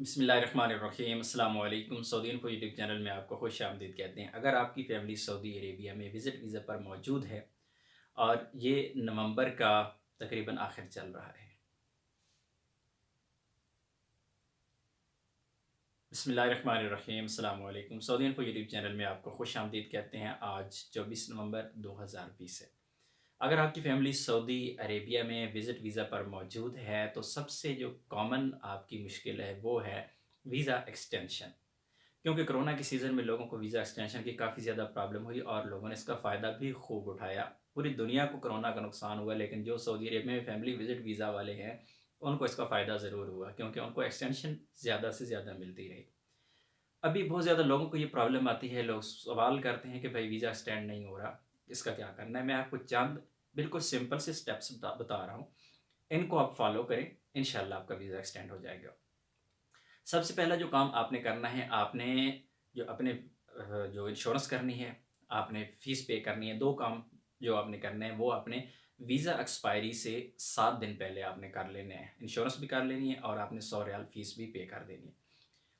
बिस्मिल्लाहिर्रहमानिर्रहीम अस्सलाम वालेकुम। सऊदी इन्फो यूट्यूब चैनल में आपको खुश आमदीद कहते हैं। अगर आपकी फ़ैमिली सऊदी अरेबिया में विज़िट वीज़ा पर मौजूद है और ये नवंबर का तकरीबन आखिर चल रहा है। बिस्मिल्लाहिर्रहमानिर्रहीम अस्सलाम वालेकुम। सऊदी इन्फो यूट्यूब चैनल में आपको खुश आमदीद कहते हैं। आज 24 नवंबर 2020 है। अगर आपकी फ़ैमिली सऊदी अरेबिया में विज़िट वीज़ा पर मौजूद है तो सबसे जो कॉमन आपकी मुश्किल है वो है वीज़ा एक्सटेंशन। क्योंकि कोरोना के सीज़न में लोगों को वीज़ा एक्सटेंशन की काफ़ी ज़्यादा प्रॉब्लम हुई और लोगों ने इसका फ़ायदा भी खूब उठाया। पूरी दुनिया को कोरोना का नुकसान हुआ, लेकिन जो सऊदी अरेबिया में फैमिली विज़िट वीज़ा वाले हैं, उनको इसका फ़ायदा ज़रूर हुआ क्योंकि उनको एक्सटेंशन ज़्यादा से ज़्यादा मिलती रही। अभी बहुत ज़्यादा लोगों को ये प्रॉब्लम आती है, लोग सवाल करते हैं कि भाई वीज़ा एक्सटेंड नहीं हो रहा, इसका क्या करना है? मैं आपको चंद बिल्कुल सिंपल से स्टेप्स बता रहा हूँ। इनको आप फ़ॉलो करें, इंशाल्लाह आपका वीज़ा एक्सटेंड हो जाएगा। सबसे पहला जो काम आपने करना है, आपने जो अपने जो इंश्योरेंस करनी है, आपने फ़ीस पे करनी है। 2 काम जो आपने करने हैं, वो आपने वीज़ा एक्सपायरी से 7 दिन पहले आपने कर लेने हैं। इंश्योरेंस भी कर लेनी है और आपने 100 रियाल फ़ीस भी पे कर देनी है।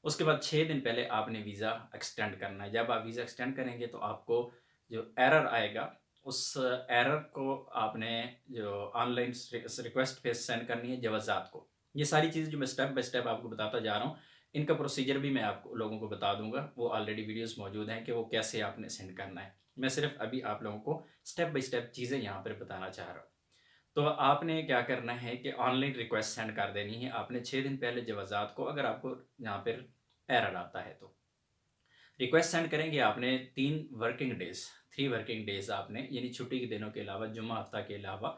उसके बाद 6 दिन पहले आपने वीज़ा एक्सटेंड करना है। जब आप वीज़ा एक्सटेंड करेंगे तो आपको जो एरर आएगा, उस एरर को आपने जो ऑनलाइन रिक्वेस्ट पे सेंड करनी है जवाज़ात को। ये सारी चीज़ें जो मैं स्टेप बाय स्टेप आपको बताता जा रहा हूँ, इनका प्रोसीजर भी मैं आपको लोगों को बता दूँगा। वो ऑलरेडी वीडियोज़ मौजूद हैं कि वो कैसे आपने सेंड करना है। मैं सिर्फ़ अभी आप लोगों को स्टेप बाय स्टेप चीज़ें यहाँ पर बताना चाह रहा हूँ। तो आपने क्या करना है कि ऑनलाइन रिक्वेस्ट सेंड कर देनी है। आपने 6 दिन पहले जवाज़ात को, अगर आपको यहाँ पर एरर आता है तो। रिक्वेस्ट सेंड करेंगे आपने 3 वर्किंग डेज़, 3 वर्किंग डेज़ आपने, यानी छुट्टी के दिनों के अलावा, जुम्मा हफ्ता के अलावा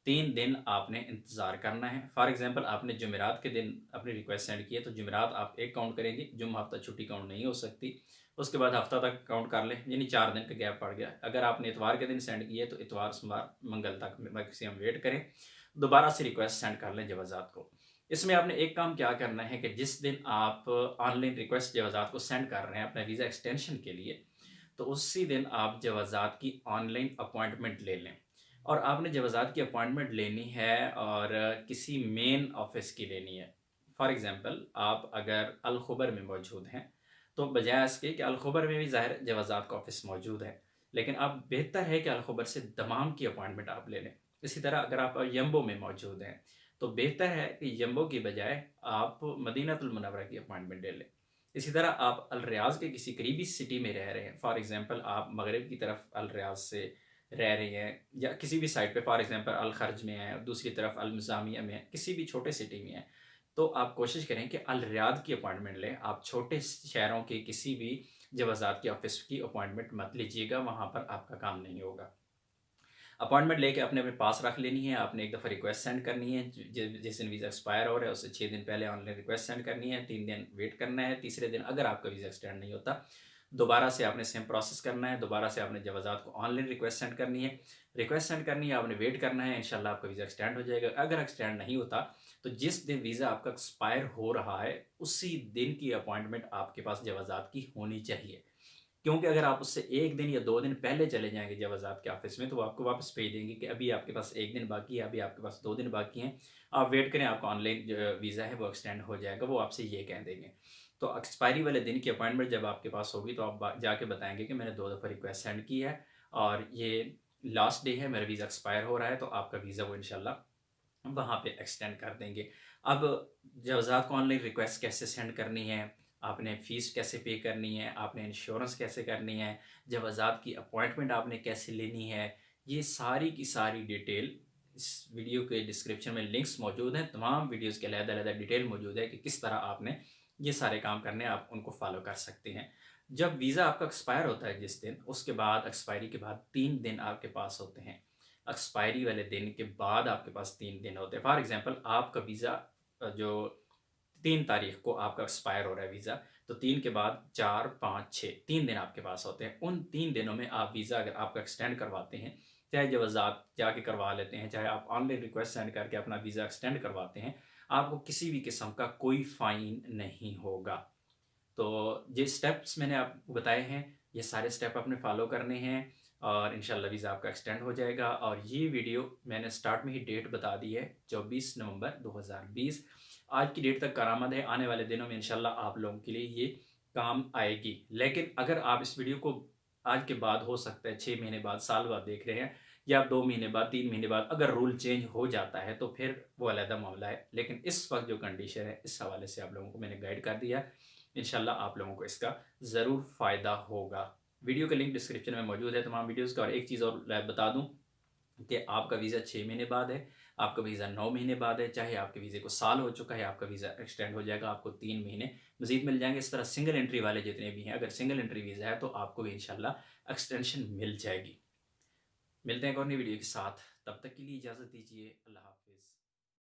3 दिन आपने इंतज़ार करना है। फॉर एग्ज़ाम्पल आपने जुमेरात के दिन अपनी रिक्वेस्ट सेंड की है तो जुमेरात आप 1 काउंट करेंगे, जुम्मा हफ्ता छुट्टी काउंट नहीं हो सकती। उसके बाद हफ्ता तक काउंट कर लें, यानी 4 दिन का गैप पड़ गया। अगर आपने इतवार के दिन सेंड की है तो इतवार, सोमवार, मंगल तक मैक्सिमम वेट करें। दोबारा से रिक्वेस्ट सेंड कर लें जवाज़ात को। इसमें आपने एक काम क्या करना है कि जिस दिन आप ऑनलाइन रिक्वेस्ट जवाज़ात को सेंड कर रहे हैं अपने वीज़ा एक्सटेंशन के लिए, तो उसी दिन आप जवाज़ात की ऑनलाइन अपॉइंटमेंट ले लें। और आपने जवाज़ात की अपॉइंटमेंट लेनी है और किसी मेन ऑफ़िस की लेनी है। फ़ॉर एग्ज़ाम्पल आप अगर अल ख़ुबर में मौजूद हैं, तो बजाय इसके कि अल ख़ुबर में भी ज़ाहिर जवाज़ात का ऑफ़िस मौजूद है, लेकिन अब बेहतर है कि अल ख़ुबर से दमाम की अपॉइंटमेंट आप ले लें। इसी तरह अगर आप यम्बो में मौजूद हैं, तो बेहतर है कि यम्बो की बजाय आप मदीनतुल मुनव्वरा की अपॉइंटमेंट ले लें। इसी तरह आप अल रियाज़ के किसी करीबी सिटी में रह रहे हैं, फॉर एग्ज़ाम्पल आप मगरिब की तरफ अल रियाज़ से रह रहे हैं या किसी भी साइड पे, फॉर एग्ज़ाम्पल अल खर्ज में हैं, दूसरी तरफ अल मुज़ामिया में हैं, किसी भी छोटे सिटी में हैं, तो आप कोशिश करें कि अल रियाद की अपॉइंटमेंट लें। आप छोटे शहरों के किसी भी जवाज़ात के ऑफ़िस की अपॉइंटमेंट मत लीजिएगा, वहाँ पर आपका काम नहीं होगा। अपॉइंटमेंट लेके अपने अपने पास रख लेनी है। आपने एक दफ़ा रिक्वेस्ट सेंड करनी है, जिस दिन वीज़ा एक्सपायर हो रहा है उससे 6 दिन पहले ऑनलाइन रिक्वेस्ट सेंड करनी है। 3 दिन वेट करना है। तीसरे दिन अगर आपका वीज़ा एक्सटेंड नहीं होता, दोबारा से आपने सेम प्रोसेस करना है। दोबारा से आपने जवाज़ात को ऑनलाइन रिक्वेस्ट सेंड करनी है। रिक्वेस्ट सेंड करनी है, आपने वेट करना है, इंशाल्लाह आपका वीज़ा एक्सटेंड हो जाएगा। अगर एक्सटेंड नहीं होता, तो जिस दिन वीज़ा आपका एक्सपायर हो रहा है उसी दिन की अपॉइंटमेंट आपके पास जवाज़ात की होनी चाहिए। क्योंकि अगर आप उससे 1 दिन या 2 दिन पहले चले जाएँगे जवाज़ात के ऑफ़िस में, तो वो आपको वापस भेज देंगे कि अभी आपके पास 1 दिन बाकी है, अभी आपके पास 2 दिन बाकी हैं। आप वेट करें, आपका ऑनलाइन जो वीज़ा है वो एक्सटेंड हो जाएगा, वो आपसे ये कह देंगे। तो एक्सपायरी वाले दिन की अपॉइंटमेंट जब आपके पास होगी तो आप जाके बताएँगे कि मैंने 2 दफ़ा रिक्वेस्ट सेंड की है और ये लास्ट डे है, मेरा वीज़ा एक्सपायर हो रहा है, तो आपका वीज़ा वो इंशाल्लाह वहाँ पे एक्सटेंड कर देंगे। अब जवाज़ात को ऑनलाइन रिक्वेस्ट कैसे सेंड करनी है, आपने फ़ीस कैसे पे करनी है, आपने इंश्योरेंस कैसे करनी है, जवाज़ात की अपॉइंटमेंट आपने कैसे लेनी है, ये सारी की सारी डिटेल इस वीडियो के डिस्क्रिप्शन में लिंक्स मौजूद हैं। तमाम वीडियोज़ के अलग-अलग डिटेल मौजूद है कि किस तरह आपने ये सारे काम करने हैं, आप उनको फ़ॉलो कर सकते हैं। जब वीज़ा आपका एक्सपायर होता है जिस दिन, उसके बाद एक्सपायरी के बाद 3 दिन आपके पास होते हैं। एक्सपायरी वाले दिन के बाद आपके पास 3 दिन होते हैं। फॉर एग्ज़ाम्पल आपका वीज़ा जो 3 तारीख को आपका एक्सपायर हो रहा है वीज़ा, तो 3 के बाद 4, 5, 6 3 दिन आपके पास होते हैं। उन 3 दिनों में आप वीज़ा अगर आपका एक्सटेंड करवाते हैं, चाहे जवाज़ात जाके करवा लेते हैं, चाहे आप ऑनलाइन रिक्वेस्ट सेंड करके अपना वीज़ा एक्सटेंड करवाते हैं, आपको किसी भी किस्म का कोई फ़ाइन नहीं होगा। तो ये स्टेप्स मैंने आपको बताए हैं, ये सारे स्टेप आपने फ़ॉलो करने हैं और इंशाल्लाह वीज़ा आपका एक्सटेंड हो जाएगा। और ये वीडियो मैंने स्टार्ट में ही डेट बता दी है, 24 नवंबर 2020। आज की डेट तक करामद है, आने वाले दिनों में इंशाल्लाह आप लोगों के लिए ये काम आएगी। लेकिन अगर आप इस वीडियो को आज के बाद, हो सकता है 6 महीने बाद, साल बाद देख रहे हैं, या 2 महीने बाद, 3 महीने बाद अगर रूल चेंज हो जाता है तो फिर वो अलग मामला है। लेकिन इस वक्त जो कंडीशन है, इस हवाले से आप लोगों को मैंने गाइड कर दिया। इंशाल्लाह आप लोगों को इसका ज़रूर फ़ायदा होगा। वीडियो का लिंक डिस्क्रिप्शन में मौजूद है तमाम वीडियोज़ का। और एक चीज़ और बता दूँ कि आपका वीज़ा 6 महीने बाद है, आपका वीज़ा 9 महीने बाद है, चाहे आपके वीज़े को साल हो चुका है, आपका वीज़ा एक्सटेंड हो जाएगा, आपको 3 महीने मज़ीद मिल जाएँगे। इस तरह सिंगल एंट्री वाले जितने भी हैं, अगर सिंगल एंट्री वीज़ा है तो आपको भी इंशाल्लाह एक्सटेंशन मिल जाएगी। मिलते हैं एक और नई वीडियो के साथ, तब तक के लिए इजाज़त दीजिए। अल्लाह हाफ़िज़।